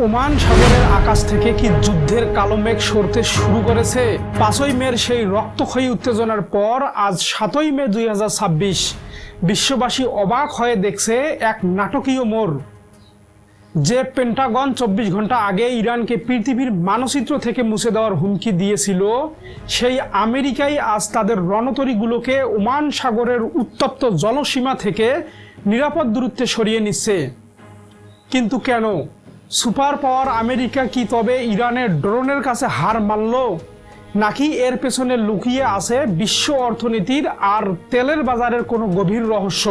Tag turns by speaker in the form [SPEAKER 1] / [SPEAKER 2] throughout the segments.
[SPEAKER 1] Oman সাগরের আকাশ থেকে কি যুদ্ধের কালো মেঘ সরতে শুরু করেছে? 5ই মের সেই রক্তক্ষয়ী উত্তেজনার পর আজ 7ই মে 2026 বিশ্ববাসী অবাক হয়ে দেখছে এক নাটকীয় মোড়। যে পেন্টাগন 24 ঘন্টা আগে ইরানকে পৃথিবীর মানচিত্র থেকে মুছে দেওয়ার হুমকি দিয়েছিল, সেই আমেরিকাই আজ তাদের রণতরীগুলোকে ওমান সাগরের উত্তপ্ত জলসীমা থেকে নিরাপদ দূরত্বে সরিয়ে নিচ্ছে। কিন্তু কেন? সুপার পাওয়ার আমেরিকা কি তবে ইরানের ড্রোনের কাছে হার মানল, নাকি এর পেছনে লুকিয়ে আছে বিশ্ব অর্থনীতির আর তেলের বাজারের কোনো গভীর রহস্য?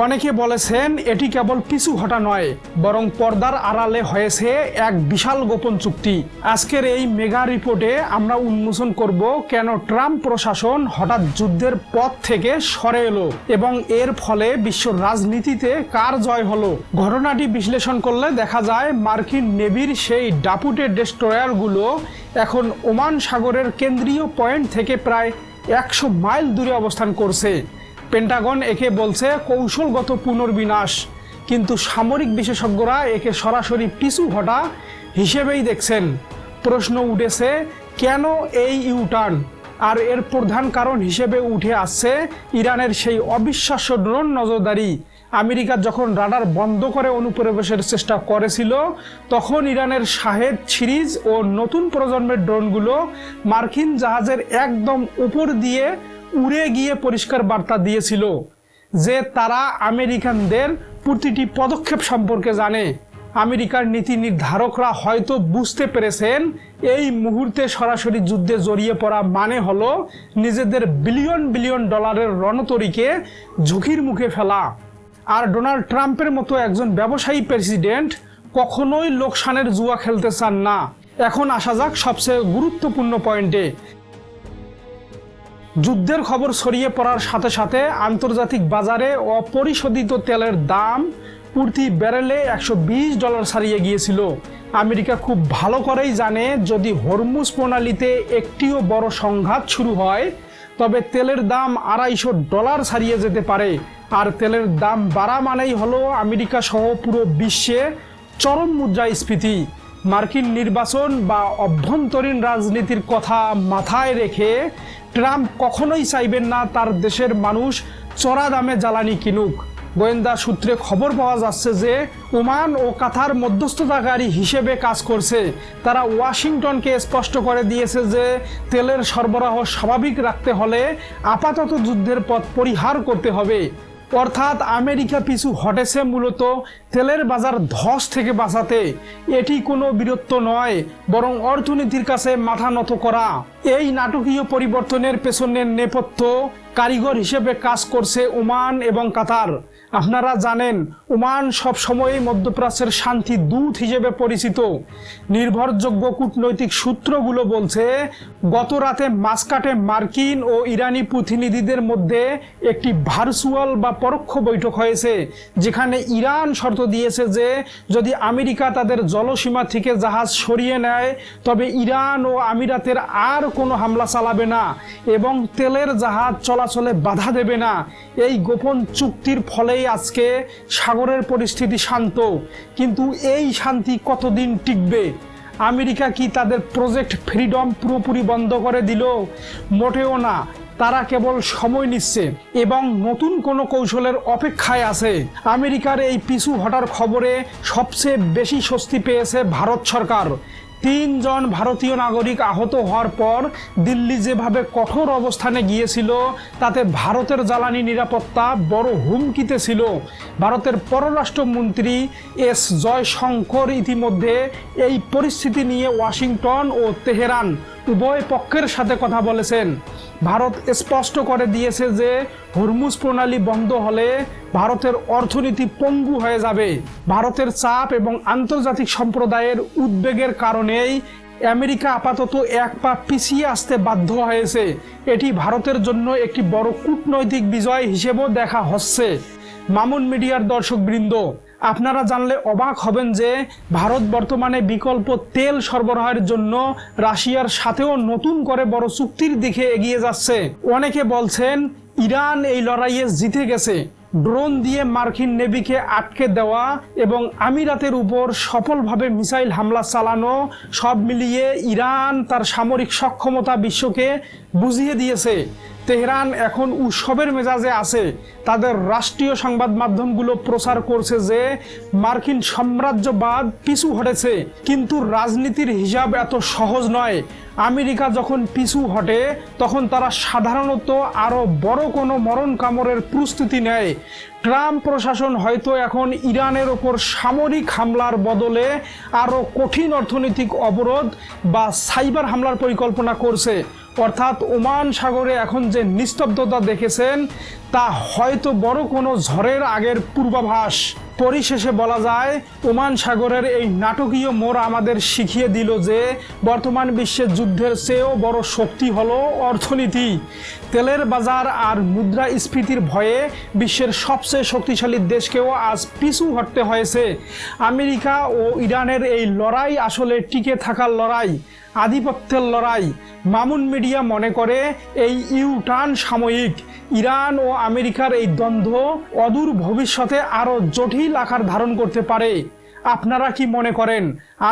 [SPEAKER 1] অনেকে বলেছেন এটি কেবল পিছু হটা নয়, বরং পর্দার আড়ালে হয়েছে এক বিশাল গোপন চুক্তি। আজকের এই মেগা রিপোর্টে আমরা উন্মোচন করব কেন ট্রাম্প প্রশাসন হঠাৎ যুদ্ধের পথ থেকে সরে এলো এবং এর ফলে বিশ্ব রাজনীতিতে কার জয় হলো। ঘটনাটি বিশ্লেষণ করলে দেখা যায় মার্কিন নেভির সেই ডাপুটে ডেস্ট্রয়ারগুলো এখন ওমান সাগরের কেন্দ্রীয় পয়েন্ট থেকে প্রায় 100 মাইল দূরে অবস্থান করছে। পেন্টাগন একে বলছে কৌশলগত পুনর্বিনাশ, কিন্তু সামরিক বিশেষজ্ঞরা একে সরাসরি পিছু হটা হিসেবেই দেখছেন। প্রশ্ন উঠেছে কেন এই ইউটার্ন, আর এর প্রধান কারণ হিসেবে উঠে আসছে ইরানের সেই অবিশ্বাস্য ড্রোন নজরদারি। আমেরিকা যখন রাডার বন্ধ করে অনুপ্রবেশের চেষ্টা করেছিল, তখন ইরানের শাহেদ সিরিজ ও নতুন প্রজন্মের ড্রোনগুলো মার্কিন জাহাজের একদম উপর দিয়ে উড়ে গিয়ে পরিষ্কার বার্তা দিয়েছিল যে তারা আমেরিকানদের প্রতিটি পদক্ষেপ সম্পর্কে জানে। আমেরিকার নীতি নির্ধারকরা হয়তো বুঝতে পেরেছেন এই মুহূর্তে সরাসরি যুদ্ধে জড়িয়ে পড়া মানে হলো নিজেদের বিলিয়ন বিলিয়ন ডলারের রণতরীকে ঝুঁকির মুখে ফেলা। আর ডোনাল্ড ট্রাম্পের মতো একজন ব্যবসায়ী প্রেসিডেন্ট কখনোই লোকসানের জুয়া খেলতে চান না। এখন আসা যাক সবচেয়ে গুরুত্বপূর্ণ পয়েন্টে। যুদ্ধের খবর ছড়িয়ে পড়ার সাথে সাথে আন্তর্জাতিক বাজারে অপরিশোধিত তেলের দাম প্রতি ব্যারেলে $120 ছাড়িয়ে গিয়েছিল। আমেরিকা খুব ভালো করেই জানে যদি হরমুজ প্রণালীতে একটিও বড় সংঘাত শুরু হয়, তবে তেলের দাম $250 ছাড়িয়ে যেতে পারে। আর তেলের দাম বাড়া মানেই হলো আমেরিকা সহ পুরো বিশ্বে চরম মুদ্রাস্ফীতি। মার্কিন নির্বাচন বা অভ্যন্তরীণ রাজনীতির কথা মাথায় রেখে ট্রাম্প কখনোই চাইবেন না তার দেশের মানুষ চড়া দামে জ্বালানি কিনুক। গোয়েন্দা সূত্রে খবর পাওয়া যাচ্ছে যে ওমান ও কাতার মধ্যস্থতাকারী হিসেবে কাজ করছে। তারা ওয়াশিংটনকে স্পষ্ট করে দিয়েছে যে তেলের সরবরাহ স্বাভাবিক রাখতে হলে আপাতত যুদ্ধের পথ পরিহার করতে হবে। অর্থাৎ আমেরিকা পিছু হটেছে মূলত তেলের বাজার ধস থেকে বাঁচাতে। এটি কোনো বীরত্ব নয়, বরং অর্থনীতির কাছে মাথা নত করা। এই নাটকীয় পরিবর্তনের পেছনের নেপথ্য কারিগর হিসেবে কাজ করছে ওমান এবং কাতার। আপনারা জানেন ওমান সবসময়ই মধ্যপ্রাচ্যের শান্তি দূত হিসেবে পরিচিত। নির্ভরযোগ্য কূটনৈতিক সূত্রগুলো বলছে গত রাতে মাস্কাটে মার্কিন ও ইরানি প্রতিনিধিদের মধ্যে একটি ভার্চুয়াল বা পরোক্ষ বৈঠক হয়েছে, যেখানে ইরান শর্ত দিয়েছে যে যদি আমেরিকা তাদের জলসীমা থেকে জাহাজ সরিয়ে নেয়, তবে ইরান ও আমিরাতের আর কোনো হামলা চালাবে না এবং তেলের জাহাজ চলাচলে বাধা দেবে না। এই গোপন চুক্তির ফলেই আজকে সাগরের পরিস্থিতি শান্ত। কিন্তু এই শান্তি কতদিন টিকবে? আমেরিকা কি তাদের প্রজেক্ট ফ্রিডম পুরোপুরি বন্ধ করে দিল? মোটেও না। তারা কেবল সময় নিচ্ছে এবং নতুন কোনো কৌশলের অপেক্ষায় আছে। আমেরিকার এই পিছু হটার খবরে সবচেয়ে বেশি স্বস্তি পেয়েছে ভারত সরকার। 3 জন ভারতীয় নাগরিক আহত হওয়ার পর দিল্লি যেভাবে কঠোর অবস্থানে গিয়েছিল, তাতে ভারতের জ্বালানি নিরাপত্তা বড় হুমকিতে ছিল। ভারতের পররাষ্ট্রমন্ত্রী এস জয়শঙ্কর ইতিমধ্যে এই পরিস্থিতি নিয়ে ওয়াশিংটন ও তেহরান উভয় পক্ষের সাথে কথা বলেছেন। ভারত স্পষ্ট করে দিয়েছে যে হরমুজ প্রণালী বন্ধ হলে ভারতের অর্থনীতি পঙ্গু হয়ে যাবে। ভারতের চাপ এবং আন্তর্জাতিক সম্প্রদায়ের উদ্বেগের কারণেই আমেরিকা আপাতত এক পা পিছিয়ে আসতে বাধ্য হয়েছে। এটি ভারতের জন্য একটি বড় কূটনৈতিক বিজয় হিসেবেও দেখা হচ্ছে। মামুন মিডিয়ার দর্শকবৃন্দ, আপনারা জানলে অবাক হবেন যে ভারত বর্তমানে বিকল্প তেল সরবরাহের জন্য রাশিয়ার সাথেও নতুন করে বড় চুক্তির দিকে এগিয়ে যাচ্ছে। অনেকে বলছেন ইরান এই লড়াইয়ে জিতে গেছে, ড্রোন দিয়ে মার্কিন নেভিকে আটকে দেওয়া এবং আমিরাতের উপর সফলভাবে মিসাইল হামলা চালানো, সব মিলিয়ে ইরান তার সামরিক সক্ষমতা বিশ্বকে বুঝিয়ে দিয়েছে। তেহরান এখন উৎসবের মেজাজে আছে। তাদের রাষ্ট্রীয় সংবাদ মাধ্যমগুলো প্রচার করছে যে মার্কিন সাম্রাজ্যবাদ পিছু হটেছে, কিন্তু রাজনীতির হিসাব এত সহজ নয়। আমেরিকা যখন পিছু হটে তখন তারা সাধারণত আরও বড় কোনো মরণ কামড়ের প্রস্তুতি নেয়। ট্রাম্প প্রশাসন হয়তো এখন ইরানের ওপর সামরিক হামলার বদলে আরও কঠিন অর্থনৈতিক অবরোধ বা সাইবার হামলার পরিকল্পনা করছে। অর্থাৎ ওমান সাগরে এখন যে নিস্তব্ধতা দেখেছেন তা হয়তো বড় কোনো ঝড়ের আগের পূর্বাভাস। পরিশেষে বলা যায়, ওমান সাগরের এই নাটকীয় মোড় আমাদের শিখিয়ে দিল যে বর্তমান বিশ্বের যুদ্ধের চেয়েও বড় শক্তি হলো অর্থনীতি। তেলের বাজার আর মুদ্রাস্ফীতির ভয়ে বিশ্বের সবচেয়ে শক্তিশালী দেশকেও আজ পিছু হটতে হয়েছে। আমেরিকা ও ইরানের এই লড়াই আসলে টিকে থাকার লড়াই, আধিপত্যের লড়াই। মামুন মিডিয়া মনে করে এই ইউটার্ন সাময়িক। ইরান ও আমেরিকার এই দ্বন্দ্ব অদূর ভবিষ্যতে আরও জটিল আকার ধারণ করতে পারে। আপনারা কি মনে করেন,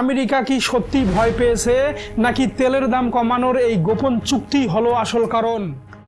[SPEAKER 1] আমেরিকা কি সত্যি ভয় পেয়েছে, নাকি তেলের দাম কমানোর এই গোপন চুক্তি হলো আসল কারণ?